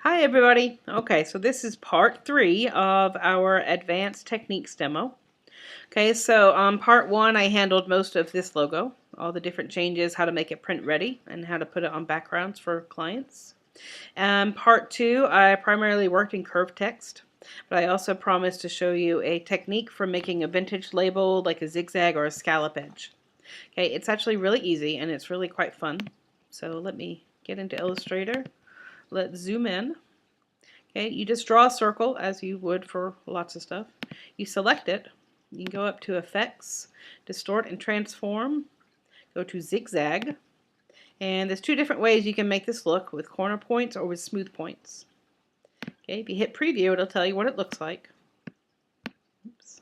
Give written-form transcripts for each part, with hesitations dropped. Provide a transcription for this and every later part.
Hi everybody. Okay, so this is part 3 of our advanced techniques demo. Okay, so on part 1 I handled most of this logo, all the different changes, how to make it print ready, and how to put it on backgrounds for clients. Part 2 I primarily worked in curved text, but I also promised to show you a technique for making a vintage label like a zigzag or a scallop edge. Okay, it's actually really easy and it's really quite fun. So let me get into Illustrator. Let's zoom in. Okay, you just draw a circle as you would for lots of stuff. You select it. You can go up to Effects, Distort and Transform, go to Zigzag, and there's two different ways you can make this look, with corner points or with smooth points. Okay, if you hit Preview, it'll tell you what it looks like. Oops.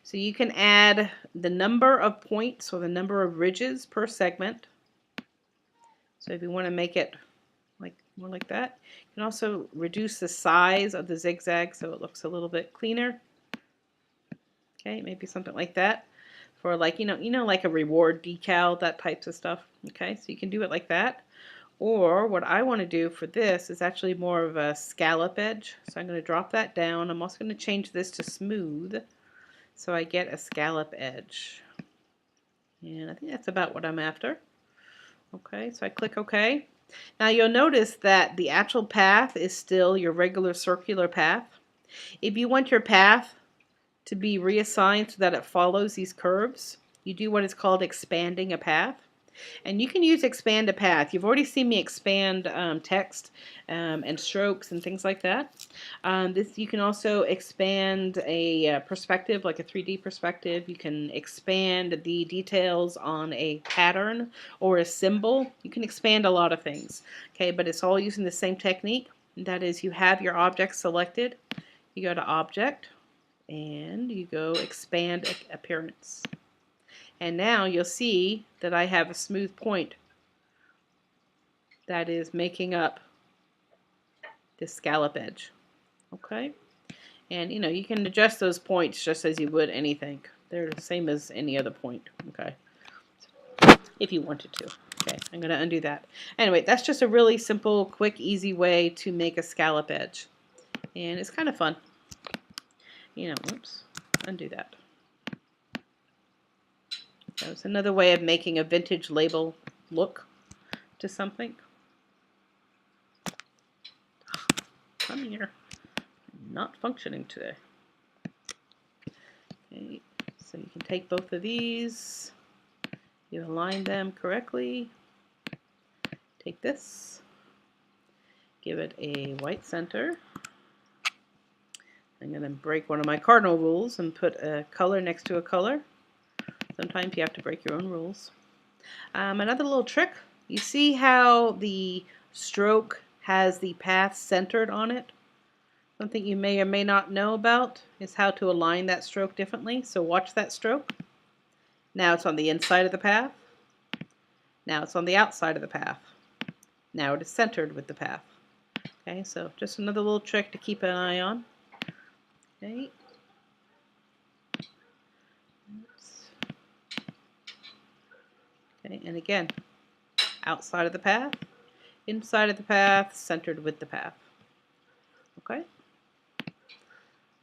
So you can add the number of points or the number of ridges per segment. So if you want to make it more like that. You can also reduce the size of the zigzag so it looks a little bit cleaner. Okay, maybe something like that for like, like a reward decal, that types of stuff. Okay, so you can do it like that. Or what I want to do for this is actually more of a scallop edge. So I'm going to drop that down. I'm also going to change this to smooth so I get a scallop edge. And I think that's about what I'm after. Okay, so I click OK. Now you'll notice that the actual path is still your regular circular path. If you want your path to be reassigned so that it follows these curves, you do what is called expanding a path. And you can use expand a path. You've already seen me expand text and strokes and things like that. You can also expand a perspective, like a 3D perspective. You can expand the details on a pattern or a symbol. You can expand a lot of things. Okay, but it's all using the same technique. That is, you have your object selected. You go to Object and you go Expand Appearance. And now you'll see that I have a smooth point that is making up this scallop edge. Okay? And you can adjust those points just as you would anything. They're the same as any other point. Okay? If you wanted to. Okay, I'm going to undo that. Anyway, that's just a really simple, quick, easy way to make a scallop edge. And it's kind of fun. Oops, undo that. That's another way of making a vintage label look to something. Come here. Not functioning today. Okay, so you can take both of these, you align them correctly, take this, give it a white center. I'm going to break one of my cardinal rules and put a color next to a color. Sometimes you have to break your own rules. Another little trick, you see how the stroke has the path centered on it? Something you may or may not know about is how to align that stroke differently. So watch that stroke. Now it's on the inside of the path. Now it's on the outside of the path. Now it is centered with the path. Okay, so just another little trick to keep an eye on. Okay. Oops. Okay, and again, outside of the path, inside of the path, centered with the path. Okay.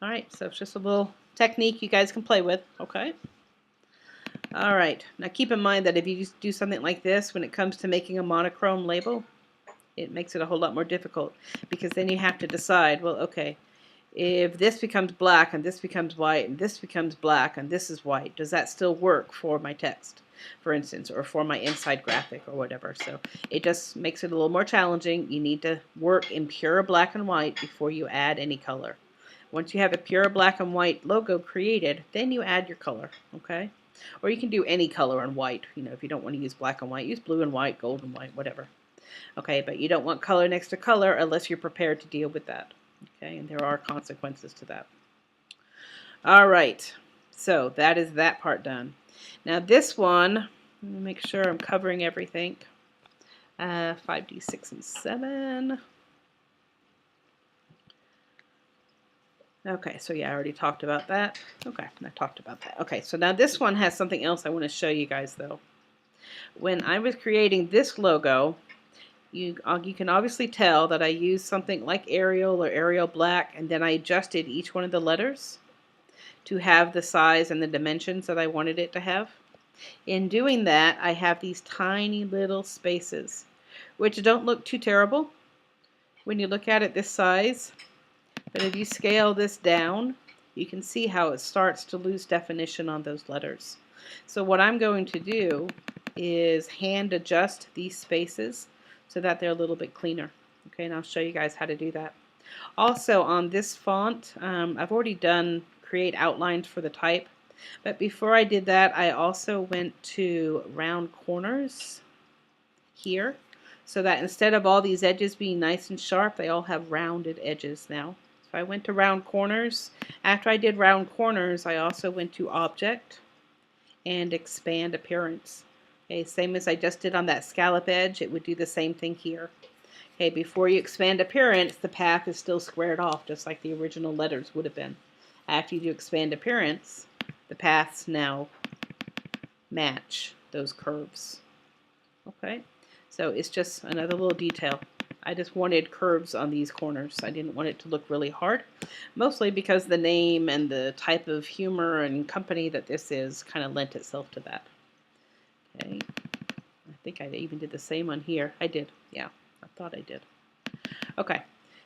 All right, so it's just a little technique you guys can play with. Okay. All right, now keep in mind that if you do something like this, when it comes to making a monochrome label, it makes it a whole lot more difficult, because then you have to decide, well, okay, if this becomes black and this becomes white and this becomes black and this is white, does that still work for my text, for instance, or for my inside graphic or whatever? So it just makes it a little more challenging. You need to work in pure black and white before you add any color. Once you have a pure black and white logo created, then you add your color, okay? Or you can do any color in white. If you don't want to use black and white, use blue and white, gold and white, whatever. Okay, but you don't want color next to color unless you're prepared to deal with that. Okay, and there are consequences to that. All right, so that is that part done. Now this one, let me make sure I'm covering everything. 5D, 6, and 7. Okay, so yeah, I already talked about that. Okay, I talked about that. Okay, so now this one has something else I want to show you guys though. When I was creating this logo, You can obviously tell that I used something like Arial or Arial Black, and then I adjusted each one of the letters to have the size and the dimensions that I wanted it to have. In doing that, I have these tiny little spaces, which don't look too terrible when you look at it this size. But if you scale this down, you can see how it starts to lose definition on those letters. So what I'm going to do is hand adjust these spaces so that they're a little bit cleaner. Okay, and I'll show you guys how to do that. Also on this font, I've already done create outlines for the type, but before I did that, I also went to round corners here, so that instead of all these edges being nice and sharp, they all have rounded edges now. So I went to round corners. After I did round corners, I also went to object and expand appearance. Okay, same as I just did on that scallop edge, it would do the same thing here. Okay, before you expand appearance, the path is still squared off, just like the original letters would have been. After you do expand appearance, the paths now match those curves. Okay, so it's just another little detail. I just wanted curves on these corners. I didn't want it to look really hard, mostly because the name and the type of humor and company that this is kind of lent itself to that. Okay, I think I even did the same on here. I did, yeah, I thought I did. Okay,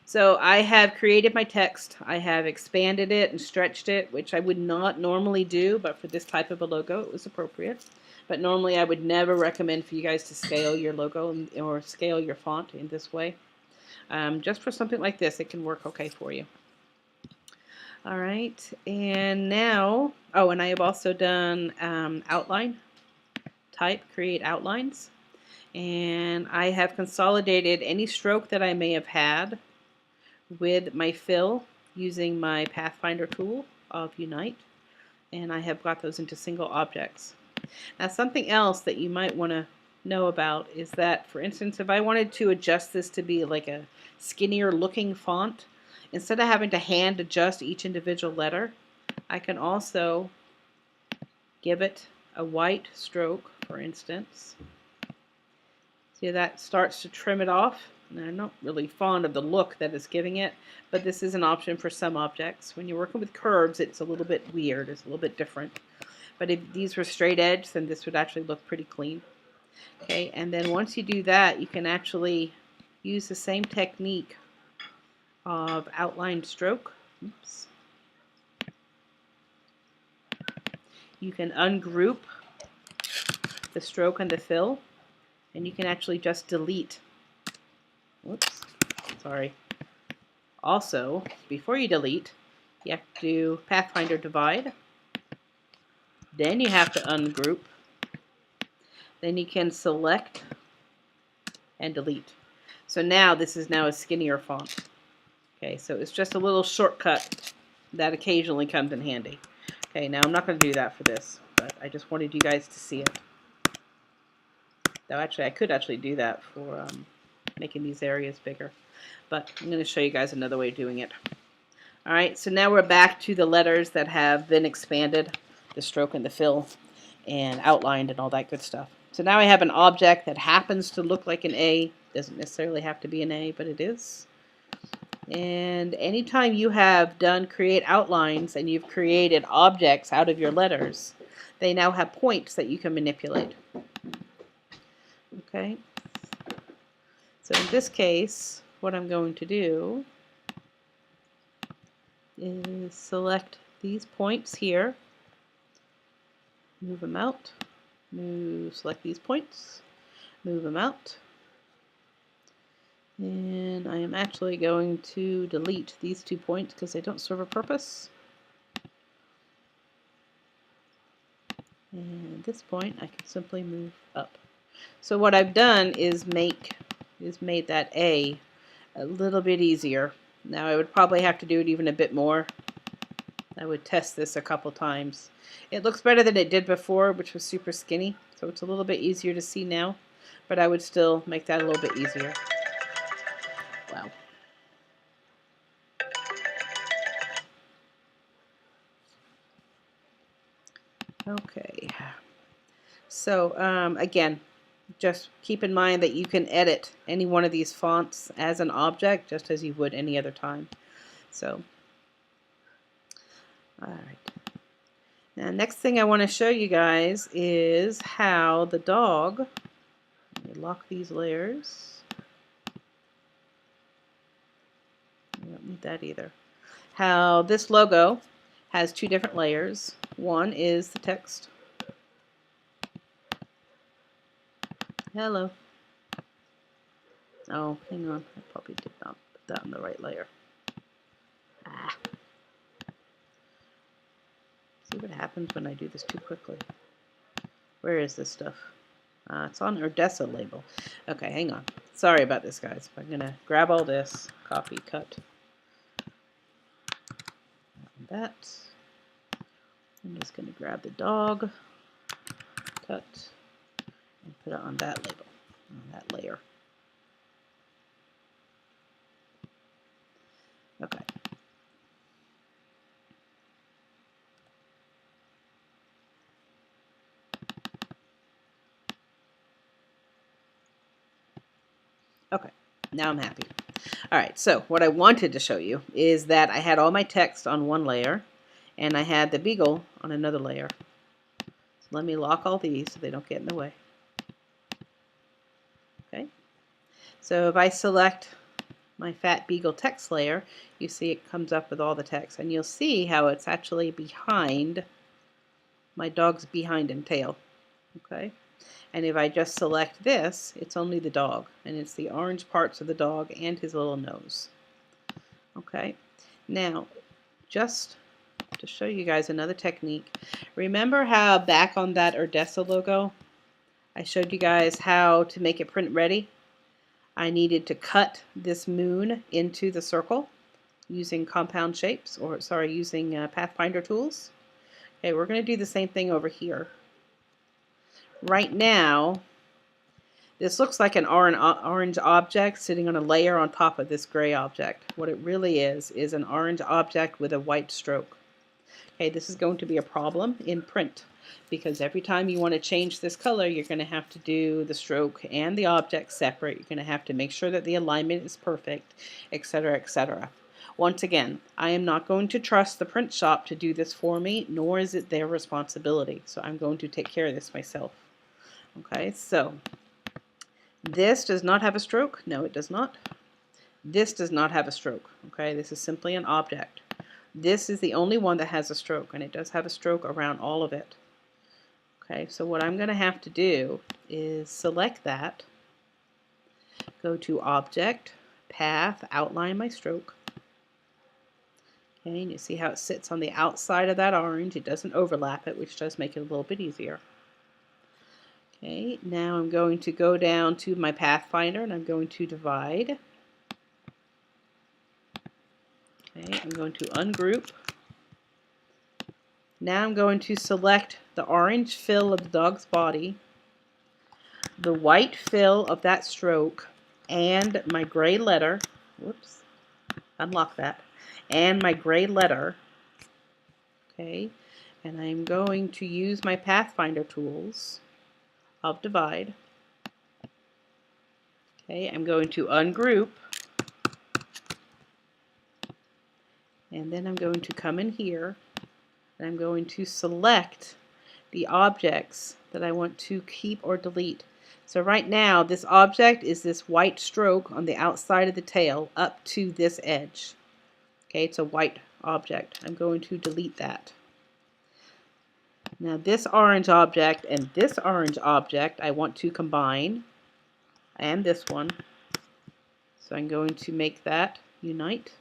so I have created my text. I have expanded it and stretched it, which I would not normally do, but for this type of a logo, it was appropriate. But normally I would never recommend for you guys to scale your logo or scale your font in this way. Just for something like this, it can work okay for you. All right, and now, oh, and I have also done outline, type, create outlines. And I have consolidated any stroke that I may have had with my fill using my Pathfinder tool of Unite, and I have got those into single objects. Now something else that you might want to know about is that, for instance, if I wanted to adjust this to be like a skinnier looking font, instead of having to hand adjust each individual letter, I can also give it a white stroke, for instance. See, that starts to trim it off. Now, I'm not really fond of the look that it's giving it, but this is an option for some objects. When you're working with curves, it's a little bit weird. It's a little bit different. But if these were straight edge, then this would actually look pretty clean. Okay, and then once you do that, you can actually use the same technique of outline stroke. Oops. You can ungroup the stroke and the fill, and you can actually just delete. Whoops, sorry. Also, before you delete, you have to do Pathfinder divide. Then you have to ungroup. Then you can select and delete. So now this is now a skinnier font. Okay, so it's just a little shortcut that occasionally comes in handy. Okay, now I'm not going to do that for this, but I just wanted you guys to see it. Though actually, I could actually do that for making these areas bigger. But I'm going to show you guys another way of doing it. Alright, so now we're back to the letters that have been expanded, the stroke and the fill, and outlined and all that good stuff. So now I have an object that happens to look like an A. Doesn't necessarily have to be an A, but it is. And anytime you have done create outlines and you've created objects out of your letters, they now have points that you can manipulate. Okay. So in this case, what I'm going to do is select these points here, move them out, select these points, move them out, and I am actually going to delete these 2 points because they don't serve a purpose. And at this point I can simply move up. So what I've done is made that A little bit easier. Now I would probably have to do it even a bit more. I would test this a couple times. It looks better than it did before, which was super skinny, so it's a little bit easier to see now, but I would still make that a little bit easier. Wow. Okay. So again, Just keep in mind that you can edit any one of these fonts as an object just as you would any other time. So, all right. Now, next thing I want to show you guys is how the dog, let me lock these layers. I don't need that either. How this logo has two different layers. One is the text. Hello. Oh, hang on. I probably did not put that on the right layer. Ah. See what happens when I do this too quickly. Where is this stuff? It's on Odessa label. Okay, hang on. Sorry about this, guys. I'm going to grab all this, copy, cut. That. I'm just going to grab the dog, cut, and put it on that label, on that layer. Okay. Okay, now I'm happy. All right, so what I wanted to show you is that I had all my text on one layer, and I had the beagle on another layer. So let me lock all these so they don't get in the way. Okay, so if I select my fat beagle text layer, you see it comes up with all the text, and you'll see how it's actually behind my dog's behind and tail. Okay, and if I just select this, it's only the dog, and it's the orange parts of the dog and his little nose. Okay, now just to show you guys another technique, remember how back on that Odessa logo I showed you guys how to make it print ready? I needed to cut this moon into the circle using compound shapes, or sorry, using Pathfinder tools. Okay, we're going to do the same thing over here. Right now, this looks like an orange object sitting on a layer on top of this gray object. What it really is an orange object with a white stroke. Okay, this is going to be a problem in print because every time you want to change this color, you're going to have to do the stroke and the object separate. You're going to have to make sure that the alignment is perfect, etc., etc. Once again, I am not going to trust the print shop to do this for me, nor is it their responsibility. So I'm going to take care of this myself. Okay, so this does not have a stroke. No, it does not. This does not have a stroke. Okay, this is simply an object. This is the only one that has a stroke, and it does have a stroke around all of it. Okay, so what I'm going to have to do is select that, go to Object, Path, Outline my stroke. Okay, and you see how it sits on the outside of that orange. It doesn't overlap it, which does make it a little bit easier. Okay, now I'm going to go down to my Pathfinder, and I'm going to divide. Okay, I'm going to ungroup. Now I'm going to select the orange fill of the dog's body, the white fill of that stroke, and my gray letter. Whoops, unlock that. And my gray letter. Okay, and I'm going to use my Pathfinder tools of divide. Okay, I'm going to ungroup. And then I'm going to come in here and I'm going to select the objects that I want to keep or delete. So right now this object is this white stroke on the outside of the tail up to this edge. Okay, it's a white object. I'm going to delete that. Now this orange object and this orange object I want to combine, and this one. So I'm going to make that unite.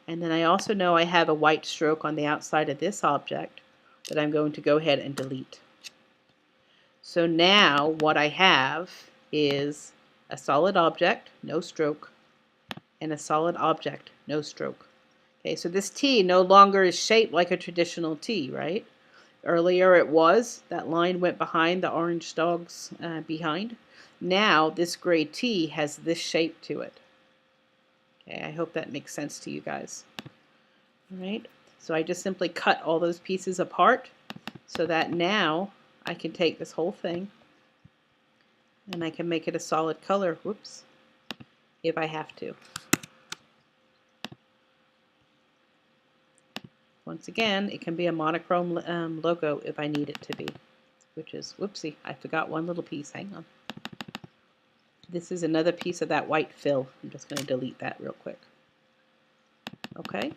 And then I also know I have a white stroke on the outside of this object that I'm going to go ahead and delete. So now what I have is a solid object, no stroke, and a solid object, no stroke. Okay, so this T no longer is shaped like a traditional T, right? Earlier it was, that line went behind the orange dog's behind. Now this gray T has this shape to it. Okay, I hope that makes sense to you guys. All right, so I just simply cut all those pieces apart so that now I can take this whole thing And I can make it a solid color, whoops, if I have to. Once again, it can be a monochrome logo if I need it to be, which is, whoopsie, I forgot one little piece, hang on. This is another piece of that white fill. I'm just going to delete that real quick. Okay,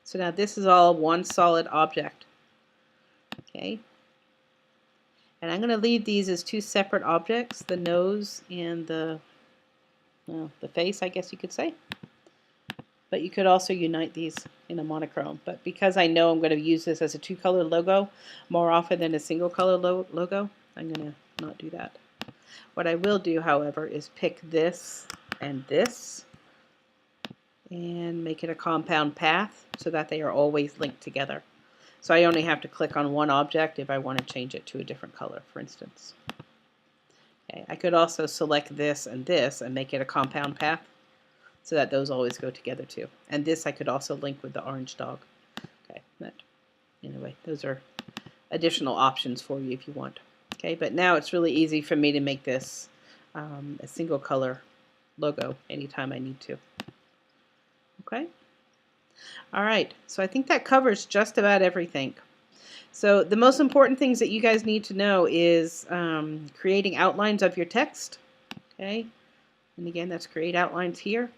so now this is all one solid object. Okay, and I'm going to leave these as two separate objects, the nose and the face, I guess you could say. But you could also unite these in a monochrome. But because I know I'm going to use this as a two-color logo more often than a single-color logo, I'm going to not do that. What I will do, however, is pick this and this and make it a compound path so that they are always linked together. So I only have to click on one object if I want to change it to a different color, for instance. Okay, I could also select this and make it a compound path so that those always go together too. And this I could also link with the orange dog. Okay, but anyway, those are additional options for you if you want. Okay, but now it's really easy for me to make this a single color logo anytime I need to. Okay. All right, so I think that covers just about everything. So the most important things that you guys need to know is creating outlines of your text. Okay, and again, that's create outlines here.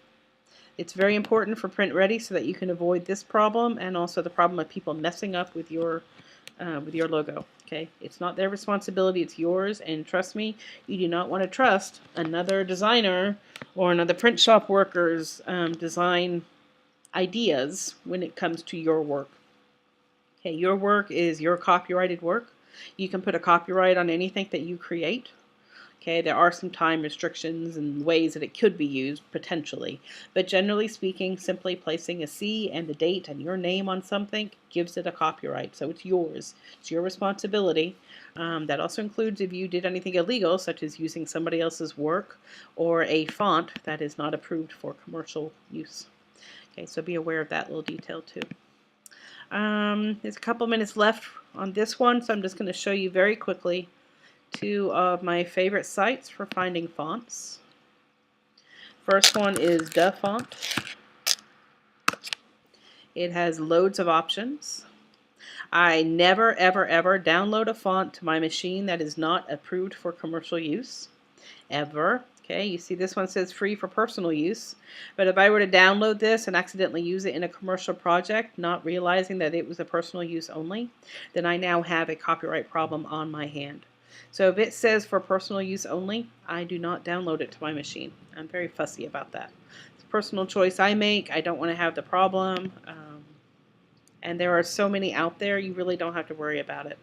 It's very important for print ready so that you can avoid this problem and also the problem of people messing up with your logo. Okay, it's not their responsibility, it's yours, and trust me, you do not want to trust another designer or another print shop worker's design ideas when it comes to your work. Okay, your work is your copyrighted work. You can put a copyright on anything that you create. Okay, there are some time restrictions and ways that it could be used, potentially. But generally speaking, simply placing a C and the date and your name on something gives it a copyright. So it's yours. It's your responsibility. That also includes if you did anything illegal, such as using somebody else's work or a font that is not approved for commercial use. Okay, so be aware of that little detail too. There's a couple minutes left on this one, so I'm just going to show you very quickly two of my favorite sites for finding fonts. First one is the Font. It has loads of options. I never, ever, ever download a font to my machine that is not approved for commercial use. Ever. Okay, you see this one says free for personal use. But if I were to download this and accidentally use it in a commercial project, not realizing that it was a personal use only, then I now have a copyright problem on my hand. So if it says for personal use only, I do not download it to my machine. I'm very fussy about that. It's a personal choice I make. I don't want to have the problem. And there are so many out there, you really don't have to worry about it.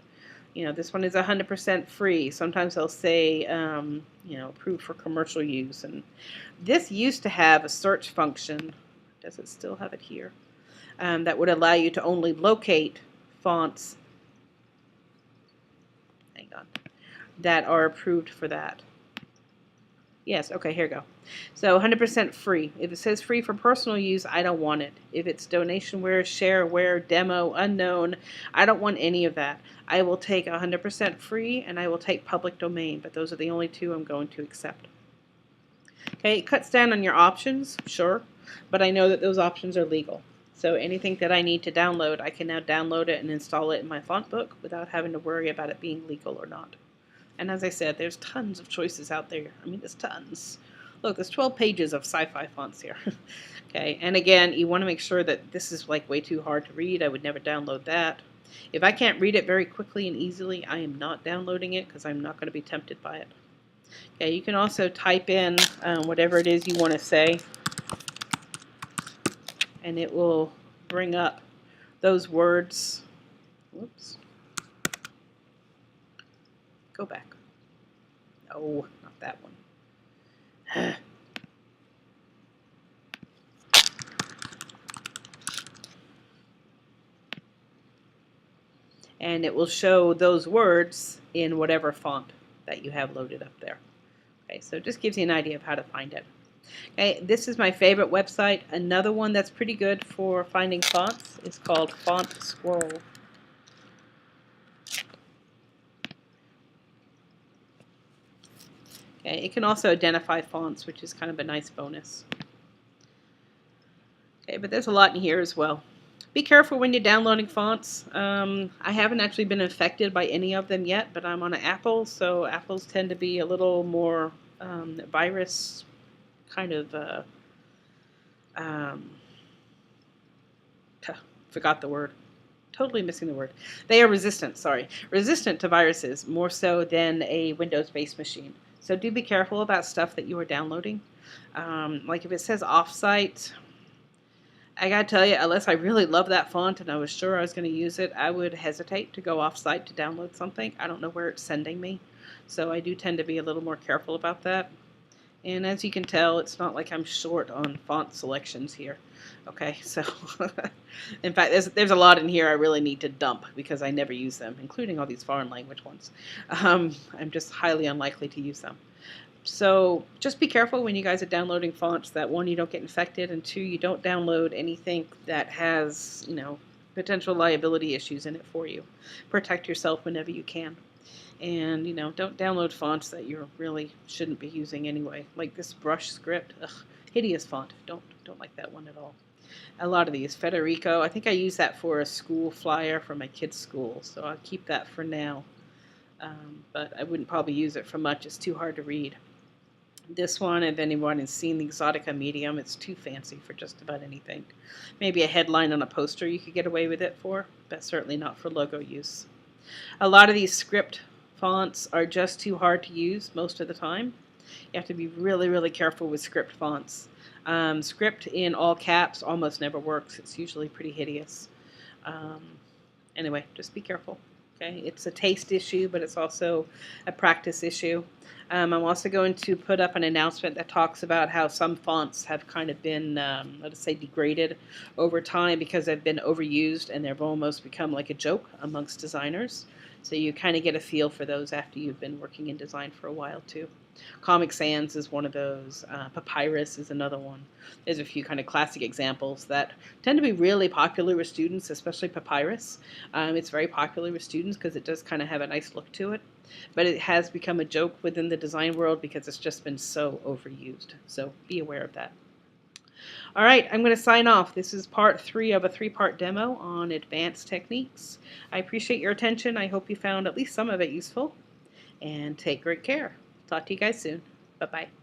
You know, this one is 100% free. Sometimes they'll say, you know, approved for commercial use. And this used to have a search function. Does it still have it here? That would allow you to only locate fonts. Hang on. That are approved for that. Yes, okay, here we go. So 100% free. If it says free for personal use, I don't want it. If it's donationware, shareware, demo, unknown, I don't want any of that. I will take 100% free and I will take public domain, but those are the only two I'm going to accept. Okay, it cuts down on your options, sure, but I know that those options are legal. So anything that I need to download, I can now download it and install it in my font book without having to worry about it being legal or not. And as I said, there's tons of choices out there. I mean, there's tons. Look, there's 12 pages of sci-fi fonts here. Okay, and again, you want to make sure that this is like way too hard to read. I would never download that. If I can't read it very quickly and easily, I am not downloading it because I'm not going to be tempted by it. Okay, you can also type in whatever it is you want to say, and it will bring up those words. Whoops. Go back. No, not that one. And it will show those words in whatever font that you have loaded up there. Okay, so it just gives you an idea of how to find it. Okay, this is my favorite website. Another one that's pretty good for finding fonts is called Font Squirrel. Okay, it can also identify fonts, which is kind of a nice bonus. Okay, but there's a lot in here as well. Be careful when you're downloading fonts. I haven't actually been affected by any of them yet, but I'm on an Apple, so Apples tend to be a little more virus kind of, um, forgot the word. Totally missing the word. They are resistant, sorry. Resistant to viruses more so than a Windows-based machine. So do be careful about stuff that you are downloading. Like if it says offsite, I gotta tell you, unless I really love that font and I was sure I was going to use it, I would hesitate to go offsite to download something. I don't know where it's sending me. So I do tend to be a little more careful about that. And as you can tell, it's not like I'm short on font selections here. Okay, so in fact, there's a lot in here I really need to dump because I never use them, including all these foreign language ones. I'm just highly unlikely to use them. So just be careful when you guys are downloading fonts that, one, you don't get infected, and two, you don't download anything that has, potential liability issues in it for you. Protect yourself whenever you can. And, don't download fonts that you really shouldn't be using anyway. Like this brush script, ugh, hideous font. Don't like that one at all. A lot of these, Federico, I think I use that for a school flyer for my kids' school, so I'll keep that for now. But I wouldn't probably use it for much. It's too hard to read. This one, if anyone has seen the Exotica medium, it's too fancy for just about anything. Maybe a headline on a poster you could get away with it for, but certainly not for logo use. A lot of these script fonts are just too hard to use most of the time. You have to be really, really careful with script fonts. Script in all caps almost never works. It's usually pretty hideous. Anyway, just be careful. Okay, it's a taste issue, but it's also a practice issue. I'm also going to put up an announcement that talks about how some fonts have kind of been, let us say, degraded over time because they've been overused and they've almost become like a joke amongst designers. So you kind of get a feel for those after you've been working in design for a while too. Comic Sans is one of those. Papyrus is another one. There's a few kind of classic examples that tend to be really popular with students, especially Papyrus. It's very popular with students because it does kind of have a nice look to it. But it has become a joke within the design world because it's just been so overused. So be aware of that. All right, I'm going to sign off. This is part 3 of a 3-part demo on advanced techniques. I appreciate your attention. I hope you found at least some of it useful. And take great care. Talk to you guys soon. Bye-bye.